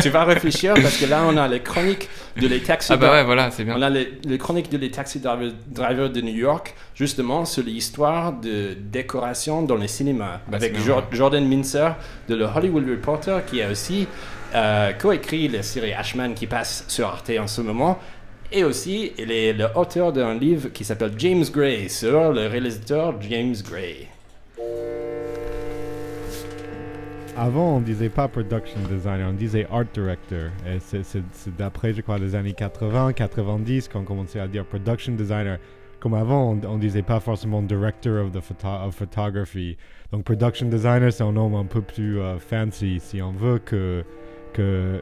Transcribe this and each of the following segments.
tu vas réfléchir parce que là, on a les chroniques de les taxi Ah bah ouais, voilà, c'est bien. On a les chroniques de les taxi drivers de New York, justement sur l'histoire de décoration dans les cinémas, Bah, avec c'est bien, ouais. Jordan Mincer de le Hollywood Reporter, qui a aussi coécrit la série Ashman qui passe sur Arte en ce moment. Et aussi, il est l'auteur d'un livre qui s'appelle James Gray, sur le réalisateur James Gray. Avant, on disait pas production designer, on disait art director. Et c'est d'après, je crois, les années 80, 90 qu'on commençait à dire production designer. Comme avant, on disait pas forcément director of photography. Donc production designer, c'est un nom un peu plus fancy, si on veut, que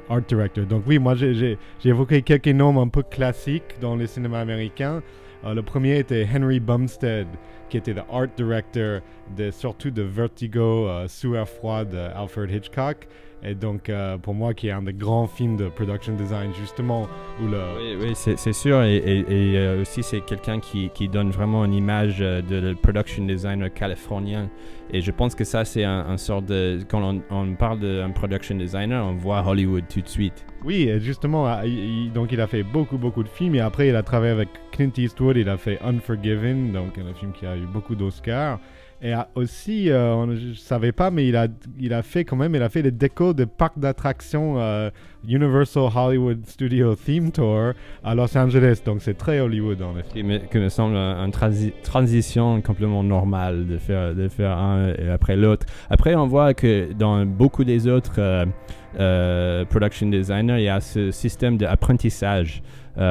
art director. Donc oui, moi j'ai évoqué quelques noms un peu classiques dans les cinémas américains. Le premier était Henry Bumstead, qui était le art director surtout de Vertigo, Sous air froid d'Alfred Hitchcock. Et donc pour moi, qui est un des grands films de production design justement, où Oui, c'est sûr, et aussi c'est quelqu'un qui donne vraiment une image de le production designer californien. Et je pense que ça, c'est un sort de... Quand on parle d'un production designer, on voit Hollywood tout de suite. Oui, et justement, donc il a fait beaucoup de films, et après il a travaillé avec Clint Eastwood, il a fait Unforgiven, donc un film qui a eu beaucoup d'Oscars. Et aussi, je ne savais pas, mais il a fait les décos de parcs d'attractions Universal Hollywood Studio Theme Tour à Los Angeles. Donc c'est très Hollywood en effet. Qui me semble une transition complètement normale de faire un et après l'autre. Après, on voit que dans beaucoup des autres production designers, il y a ce système d'apprentissage. Où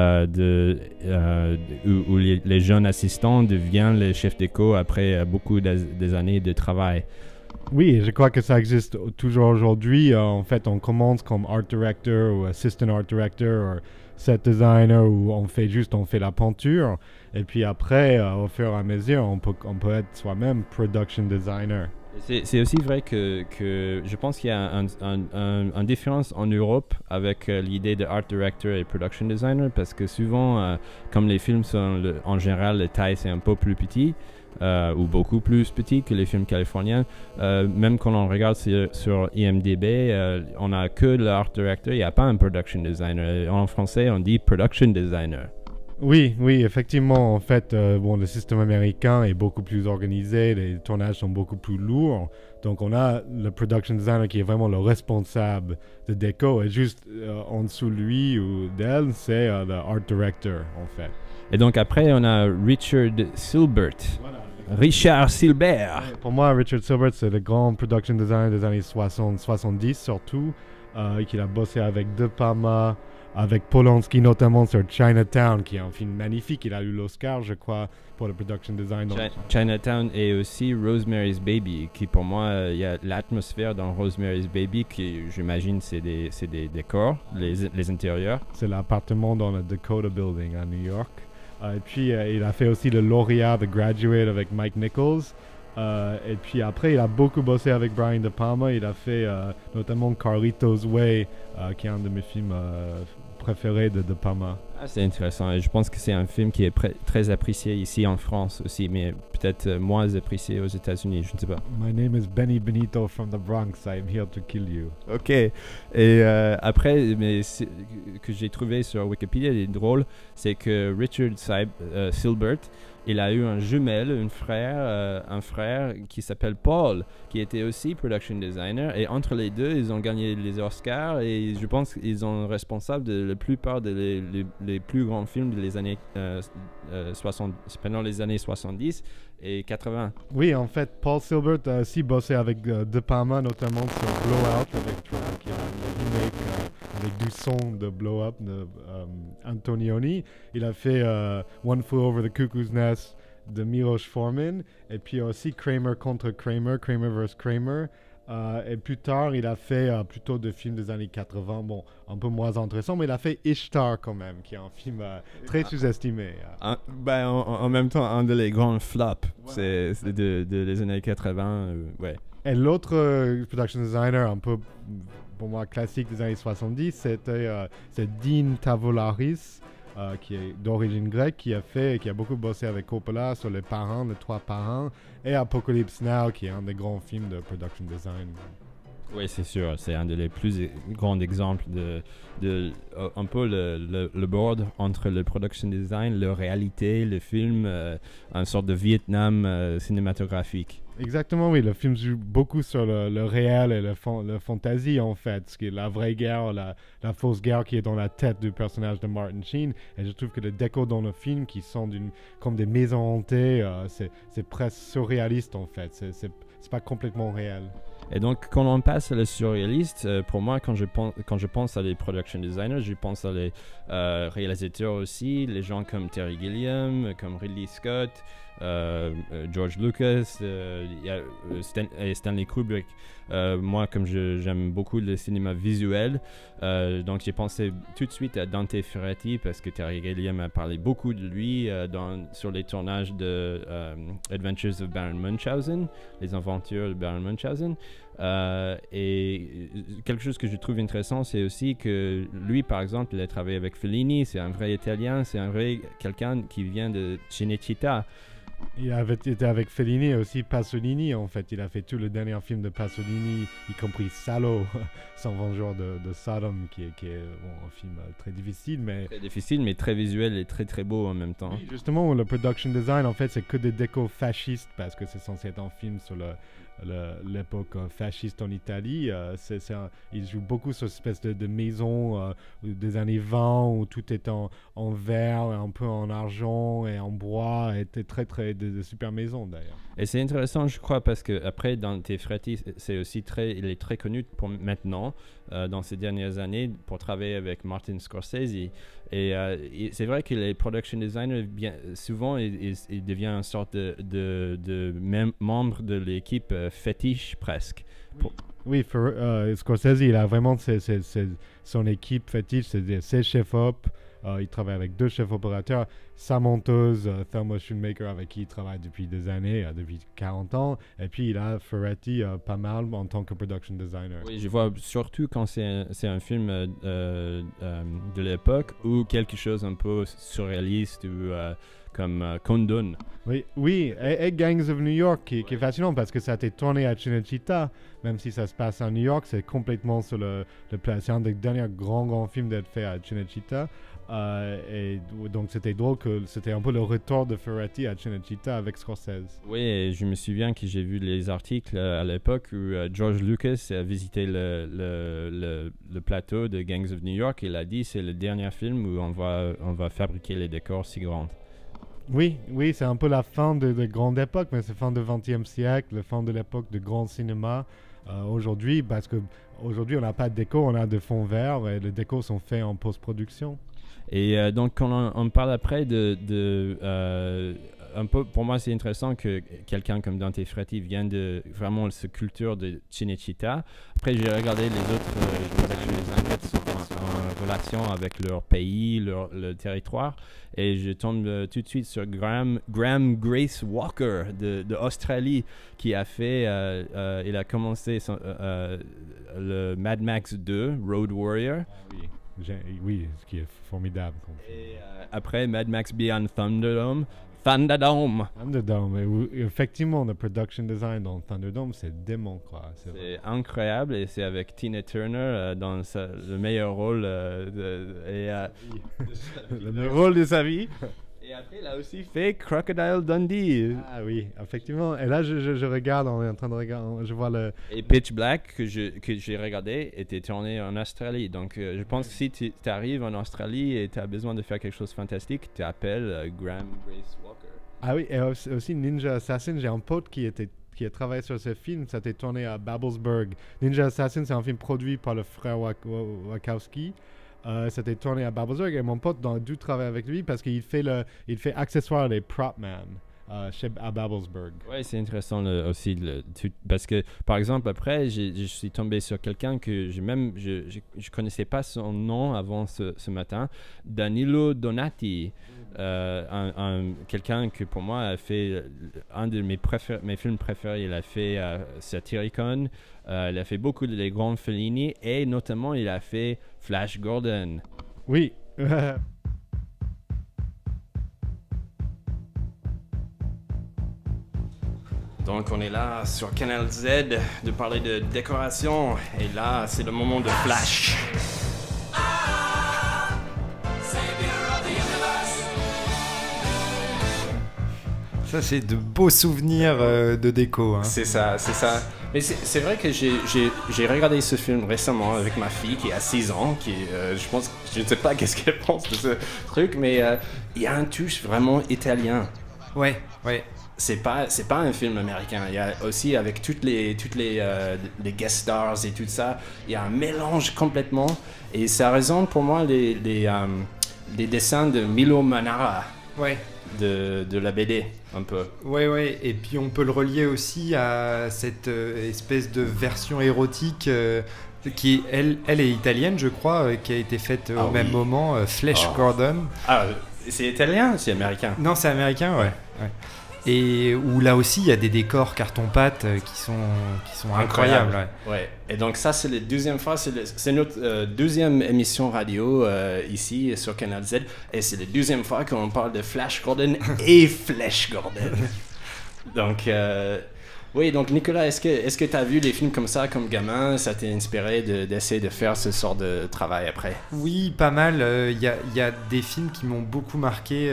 les jeunes assistants deviennent les chefs déco après beaucoup des années de travail. Oui, je crois que ça existe toujours aujourd'hui. En fait, on commence comme art director ou assistant art director ou set designer, où on fait la peinture. Et puis après, au fur et à mesure, on peut être soi-même production designer. C'est aussi vrai que je pense qu'il y a une différence en Europe avec l'idée de art director et production designer, parce que souvent, comme les films sont en général, la taille c'est un peu plus petit, ou beaucoup plus petit que les films californiens. Même quand on regarde sur IMDb, on n'a que l'art director, il n'y a pas un production designer. En français, on dit production designer. Oui, effectivement, en fait, le système américain est beaucoup plus organisé, les tournages sont beaucoup plus lourds, donc on a le production designer qui est vraiment le responsable de déco, et juste en dessous de lui ou d'elle, c'est le art director, en fait. Et donc après, on a Richard Silbert. Voilà. Richard Silbert. Pour moi, Richard Silbert, c'est le grand production designer des années 60-70 surtout, qu'il a bossé avec De Palma, avec Polanski notamment sur Chinatown, qui est un film magnifique. Il a eu l'Oscar, je crois, pour le production design. Chinatown et aussi Rosemary's Baby, qui pour moi, il y a l'atmosphère dans Rosemary's Baby, qui j'imagine c'est des décors, les intérieurs. C'est l'appartement dans le Dakota Building à New York. Et puis il a fait aussi le lauréat The Graduate avec Mike Nichols. Et puis après, il a beaucoup bossé avec Brian De Palma. Il a fait notamment Carlito's Way, qui est un de mes films préférés de Palma. Ah, c'est intéressant. Et je pense que c'est un film qui est très apprécié ici en France aussi, mais peut-être moins apprécié aux États-Unis, je ne sais pas. My name is Benny Benito from the Bronx. I am here to kill you. Ok. Et après, que j'ai trouvé sur Wikipédia, il est drôle, c'est que Richard Silbert, il a eu un jumelle, un frère qui s'appelle Paul, qui était aussi production designer. Et entre les deux, ils ont gagné les Oscars. Et je pense qu'ils sont responsables de la plupart des les plus grands films des années 60, pendant les années 70 et 80. Oui, en fait, Paul Silbert a aussi bossé avec De Palma, notamment sur Blowout, qui est un remake avec du son de Blow Up de Antonioni. Il a fait One Flew Over the Cuckoo's Nest de Milos Forman, et puis aussi Kramer contre Kramer, Kramer vs Kramer. Et plus tard, il a fait plutôt des films des années 80, bon, un peu moins intéressant, mais il a fait Ishtar quand même, qui est un film très sous-estimé. En même temps, un des grands flops, c'est des années 80, ouais. Et l'autre production designer un peu, pour moi, classique des années 70, c'est Dean Tavoularis, qui est d'origine grecque, qui a beaucoup bossé avec Coppola sur Les Trois Parrains, et Apocalypse Now, qui est un des grands films de production design. Oui, c'est sûr. C'est un des plus grands exemples de un peu le board entre le production design, la réalité, le film, une sorte de Vietnam cinématographique. Exactement, oui. Le film joue beaucoup sur le réel et le fantasy, en fait. Ce qui est la vraie guerre, la fausse guerre qui est dans la tête du personnage de Martin Sheen. Et je trouve que les décors dans le film, qui sont comme des maisons hantées, c'est presque surréaliste, en fait. C'est pas complètement réel. Et donc, quand on passe à le surréaliste, pour moi, quand je pense à les production designers, je pense à les réalisateurs aussi, les gens comme Terry Gilliam, comme Ridley Scott, George Lucas, et Stanley Kubrick. Moi, comme j'aime beaucoup le cinéma visuel, donc j'ai pensé tout de suite à Dante Ferretti parce que Terry Gilliam a parlé beaucoup de lui sur les tournages de Adventures of Baron Munchausen, les aventures de Baron Munchausen. Et quelque chose que je trouve intéressant, c'est aussi que lui, par exemple, il a travaillé avec Fellini, c'est un vrai Italien, c'est un vrai quelqu'un qui vient de Cinecittà. Il avait été avec Fellini et aussi Pasolini, en fait. Il a fait tout le dernier film de Pasolini, y compris Salo, son vengeur de Sodome, qui est un film très difficile, Très difficile, mais très visuel et très très beau en même temps. Oui, justement, le production design, en fait, c'est que des décors fascistes, parce que c'est censé être un film sur l'époque fasciste en Italie. Il joue beaucoup sur cette espèce de maison des années 20 où tout est en verre, un peu en argent et en bois, et très très de super maisons d'ailleurs. Et c'est intéressant, je crois, parce que après Dante Ferretti, il est très connu pour maintenant, dans ces dernières années, pour travailler avec Martin Scorsese. Et c'est vrai que les production designers, souvent, il devient une sorte de membre de l'équipe fétiche presque. Oui, Scorsese, il a vraiment son équipe fétiche, c'est ses chefs-op. Il travaille avec 2 chefs opérateurs, sa monteuse Thelma Schoonmaker, avec qui il travaille depuis des années, depuis 40 ans, et puis il a Ferretti pas mal en tant que production designer. Oui, je vois surtout quand c'est un film de l'époque ou quelque chose un peu surréaliste ou comme Kundun. Oui, et Gangs of New York qui est fascinant parce que ça a été tourné à Cinecittà, même si ça se passe à New York, c'est complètement sur le plan. C'est un des derniers grands films d'être fait à Cinecittà. Et donc c'était drôle que c'était un peu le retour de Ferretti à Cinecittà avec Scorsese. Oui, et je me souviens que j'ai vu les articles à l'époque où George Lucas a visité le plateau de Gangs of New York et il a dit c'est le dernier film où on va fabriquer les décors si grands. Oui, c'est un peu la fin de grande époque, mais c'est fin du XXe siècle, la fin de l'époque de grand cinéma. Aujourd'hui, parce que aujourd'hui on n'a pas de décor, on a de fonds verts et les décors sont faits en post-production. Et donc, quand on parle après un peu, pour moi, c'est intéressant que quelqu'un comme Dante Ferretti vienne de vraiment cette culture de Cinecittà. Après, j'ai regardé les autres qui sont en relation avec leur pays, le territoire. Et je tombe tout de suite sur Graham Grace Walker de Australie qui a fait, il a commencé le Mad Max 2, Road Warrior. Oui, ce qui est formidable. Et après Mad Max Beyond Thunderdome. Et effectivement, le production design dans Thunderdome, c'est dément, quoi. C'est incroyable et c'est avec Tina Turner dans le meilleur rôle le meilleur rôle de sa vie. Et après, il a aussi fait Crocodile Dundee. Ah oui, effectivement. Et là, je regarde, on est en train de regarder, je vois le... Et Pitch Black, que j'ai regardé, était tourné en Australie. Donc, je pense que si tu arrives en Australie et tu as besoin de faire quelque chose de fantastique, tu appelles Graham Grace Walker. Ah oui, et aussi Ninja Assassin, j'ai un pote qui a travaillé sur ce film, ça a été tourné à Babelsberg. Ninja Assassin, c'est un film produit par le frère Wachowski. C'était tourné à Babelsberg et mon pote a dû travailler avec lui parce qu'il fait accessoire des prop man à Babelsberg. Oui, c'est intéressant aussi parce que par exemple après je suis tombé sur quelqu'un que je connaissais pas son nom avant ce matin, Danilo Donati, quelqu'un que pour moi a fait un de mes films préférés. Il a fait Satyricon, il a fait beaucoup de grands Fellini et notamment il a fait Flash Gordon. Oui. Donc on est là sur Canal Z de parler de décoration et là c'est le moment de Flash. Ça, c'est de beaux souvenirs de déco. Hein. C'est ça. Mais c'est vrai que j'ai regardé ce film récemment avec ma fille qui a 6 ans, je ne sais pas qu'est-ce qu'elle pense de ce truc, mais il y a un touche vraiment italien. Ouais. C'est pas un film américain. Il y a aussi avec toutes les guest stars et tout ça, il y a un mélange complètement. Et ça résonne pour moi les dessins de Milo Manara. Ouais. De la BD, un peu. Ouais. Et puis on peut le relier aussi à cette espèce de version érotique qui, elle est italienne, je crois, qui a été faite au même moment, Flash Gordon. Ah, c'est italien ou c'est américain? Non, c'est américain, ouais. Et où là aussi, il y a des décors carton-pâte qui sont incroyables. Ouais. Et donc ça, c'est la deuxième fois, c'est notre deuxième émission radio ici sur Canal Z. Et c'est la deuxième fois qu'on parle de Flash Gordon et Flash Gordon. Donc, oui, donc Nicolas, est-ce que tu as vu des films comme ça comme gamin? Ça t'a inspiré d'essayer de faire ce sort de travail après? Oui, pas mal. Il y a des films qui m'ont beaucoup marqué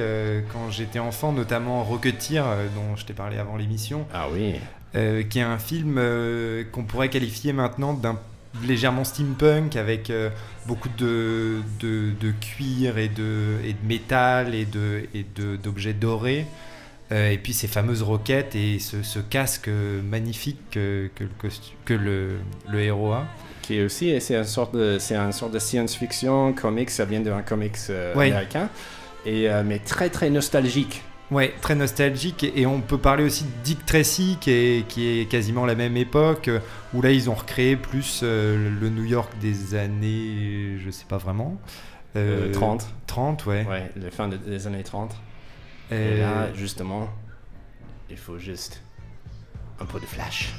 quand j'étais enfant, notamment Rocketeer, dont je t'ai parlé avant l'émission. Ah oui. Qui est un film qu'on pourrait qualifier maintenant d'un légèrement steampunk avec beaucoup de cuir et de métal et d'objets dorés. Et puis ces fameuses roquettes et ce casque magnifique que le héros a. Qui est aussi, c'est une sorte de science-fiction, comics, ça vient d'un comics américain, mais très très nostalgique. Ouais, très nostalgique. Et on peut parler aussi de Dick Tracy, qui est quasiment la même époque, où là ils ont recréé plus le New York des années, je sais pas vraiment. 30. 30, ouais. Ouais, la fin des années 30. Et là, justement, il faut juste un peu de flash.